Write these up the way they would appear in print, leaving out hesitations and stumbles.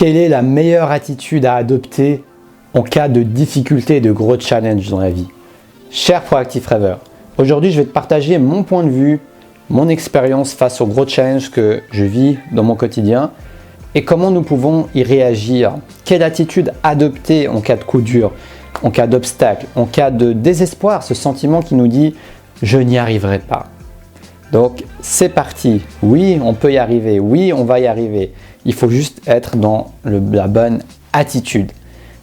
Quelle est la meilleure attitude à adopter en cas de difficulté et de gros challenge dans la vie? Cher Proactive Rêveur, aujourd'hui je vais te partager mon point de vue, mon expérience face aux gros challenges que je vis dans mon quotidien et comment nous pouvons y réagir. Quelle attitude adopter en cas de coup dur, en cas d'obstacle, en cas de désespoir, ce sentiment qui nous dit « je n'y arriverai pas ». Donc c'est parti, oui on peut y arriver, oui on va y arriver, il faut juste être dans la bonne attitude.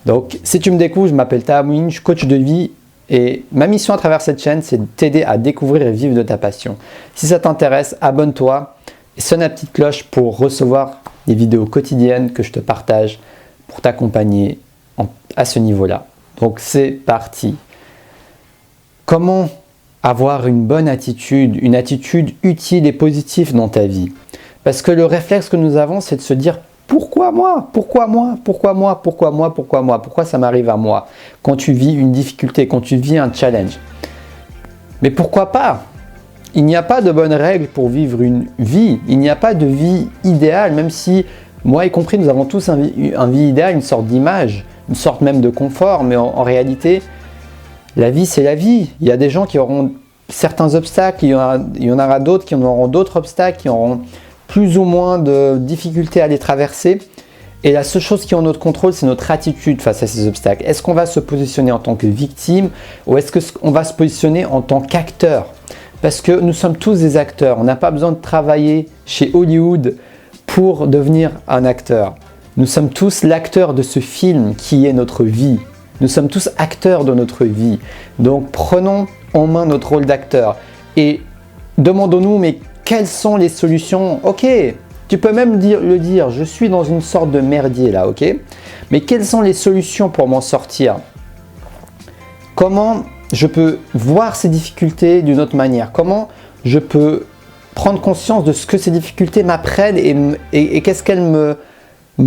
Donc si tu me découvres, je m'appelle Tahamouine, je suis coach de vie et ma mission à travers cette chaîne c'est de t'aider à découvrir et vivre de ta passion. Si ça t'intéresse, abonne-toi et sonne la petite cloche pour recevoir des vidéos quotidiennes que je te partage pour t'accompagner à ce niveau-là. Donc c'est parti. Comment avoir une bonne attitude, une attitude utile et positive dans ta vie? Parce que le réflexe que nous avons, c'est de se dire pourquoi moi? Pourquoi moi? Pourquoi moi? Pourquoi moi? Pourquoi moi? Pourquoi ça m'arrive à moi? Quand tu vis une difficulté, quand tu vis un challenge. Mais pourquoi pas? Il n'y a pas de bonne règle pour vivre une vie. Il n'y a pas de vie idéale, même si, moi y compris, nous avons tous un vie idéale, une sorte d'image, une sorte même de confort, mais en réalité, la vie, c'est la vie. Il y a des gens qui auront certains obstacles, il y en aura d'autres qui en auront d'autres obstacles, qui auront plus ou moins de difficultés à les traverser. Et la seule chose qui est en notre contrôle, c'est notre attitude face à ces obstacles. Est-ce qu'on va se positionner en tant que victime ou est-ce qu'on va se positionner en tant qu'acteur? Parce que nous sommes tous des acteurs. On n'a pas besoin de travailler chez Hollywood pour devenir un acteur. Nous sommes tous l'acteur de ce film qui est notre vie. Nous sommes tous acteurs de notre vie. Donc prenons en main notre rôle d'acteur et demandons-nous mais quelles sont les solutions? Ok, tu peux même le dire, je suis dans une sorte de merdier là, ok? Mais quelles sont les solutions pour m'en sortir? Comment je peux voir ces difficultés d'une autre manière? Comment je peux prendre conscience de ce que ces difficultés m'apprennent et qu'est-ce qu'elles me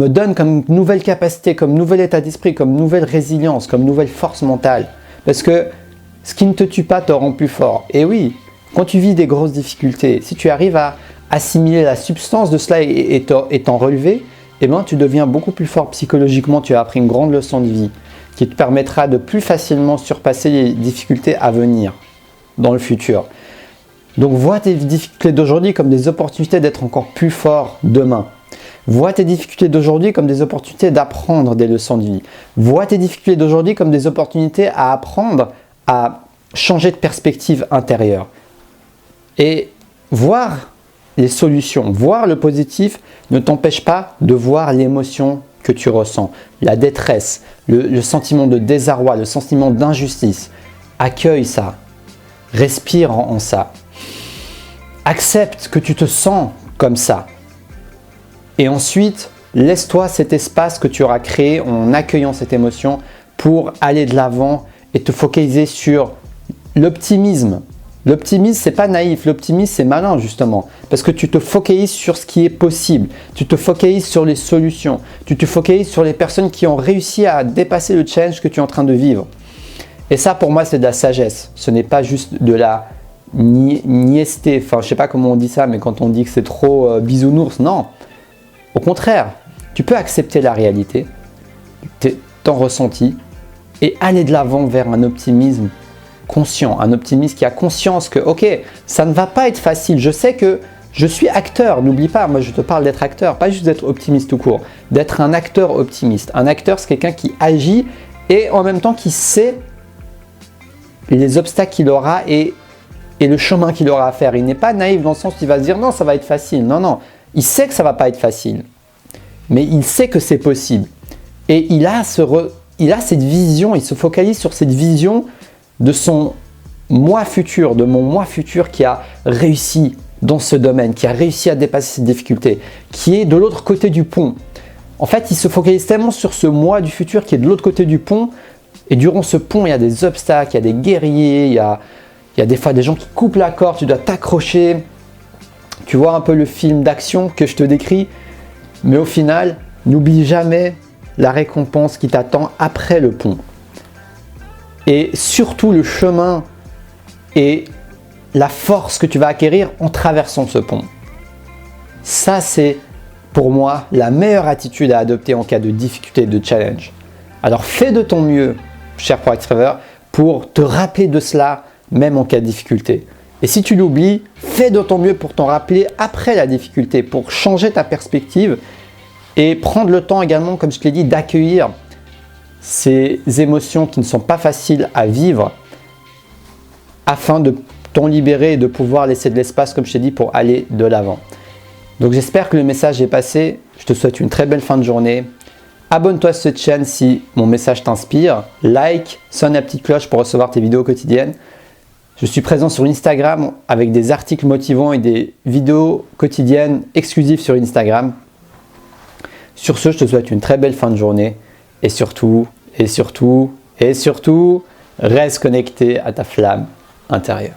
donne comme nouvelle capacité, comme nouvel état d'esprit, comme nouvelle résilience, comme nouvelle force mentale. Parce que ce qui ne te tue pas te rend plus fort. Et oui, quand tu vis des grosses difficultés, si tu arrives à assimiler la substance de cela et t'en relever, eh ben, tu deviens beaucoup plus fort psychologiquement. Tu as appris une grande leçon de vie qui te permettra de plus facilement surpasser les difficultés à venir dans le futur. Donc vois tes difficultés d'aujourd'hui comme des opportunités d'être encore plus fort demain. Vois tes difficultés d'aujourd'hui comme des opportunités d'apprendre des leçons de vie. Vois tes difficultés d'aujourd'hui comme des opportunités à apprendre à changer de perspective intérieure. Et voir les solutions, voir le positif ne t'empêche pas de voir l'émotion que tu ressens, la détresse, le sentiment de désarroi, le sentiment d'injustice. Accueille ça, respire en ça. Accepte que tu te sens comme ça. Et ensuite, laisse-toi cet espace que tu auras créé en accueillant cette émotion pour aller de l'avant et te focaliser sur l'optimisme. L'optimisme, c'est pas naïf, l'optimisme, c'est malin justement. Parce que tu te focalises sur ce qui est possible, tu te focalises sur les solutions, tu te focalises sur les personnes qui ont réussi à dépasser le challenge que tu es en train de vivre. Et ça, pour moi, c'est de la sagesse. Ce n'est pas juste de la niaiseté. Enfin, je sais pas comment on dit ça, mais quand on dit que c'est trop bisounours, non. Au contraire, tu peux accepter la réalité, ton ressenti et aller de l'avant vers un optimisme conscient, un optimisme qui a conscience que ok, ça ne va pas être facile. Je sais que je suis acteur, n'oublie pas, moi je te parle d'être acteur, pas juste d'être optimiste tout court, d'être un acteur optimiste. Un acteur, c'est quelqu'un qui agit et en même temps qui sait les obstacles qu'il aura et le chemin qu'il aura à faire. Il n'est pas naïf dans le sens où il va se dire non, ça va être facile. Non, non. Il sait que ça ne va pas être facile, mais il sait que c'est possible. Et il a cette vision, il se focalise sur cette vision de son moi futur, de mon moi futur qui a réussi dans ce domaine, qui a réussi à dépasser ses difficultés, qui est de l'autre côté du pont. En fait, il se focalise tellement sur ce moi du futur qui est de l'autre côté du pont, et durant ce pont, il y a des obstacles, il y a des guerriers, il y a des fois des gens qui coupent la corde, tu dois t'accrocher. Tu vois un peu le film d'action que je te décris, mais au final, n'oublie jamais la récompense qui t'attend après le pont. Et surtout le chemin et la force que tu vas acquérir en traversant ce pont. Ça, c'est pour moi, la meilleure attitude à adopter en cas de difficulté et de challenge. Alors fais de ton mieux, cher Proactive Rêveur, pour te rappeler de cela, même en cas de difficulté. Et si tu l'oublies, fais de ton mieux pour t'en rappeler après la difficulté, pour changer ta perspective et prendre le temps également, comme je te l'ai dit, d'accueillir ces émotions qui ne sont pas faciles à vivre afin de t'en libérer et de pouvoir laisser de l'espace, comme je t'ai dit, pour aller de l'avant. Donc j'espère que le message est passé. Je te souhaite une très belle fin de journée. Abonne-toi à cette chaîne si mon message t'inspire. Like, sonne la petite cloche pour recevoir tes vidéos quotidiennes. Je suis présent sur Instagram avec des articles motivants et des vidéos quotidiennes exclusives sur Instagram. Sur ce, je te souhaite une très belle fin de journée et surtout, reste connecté à ta flamme intérieure.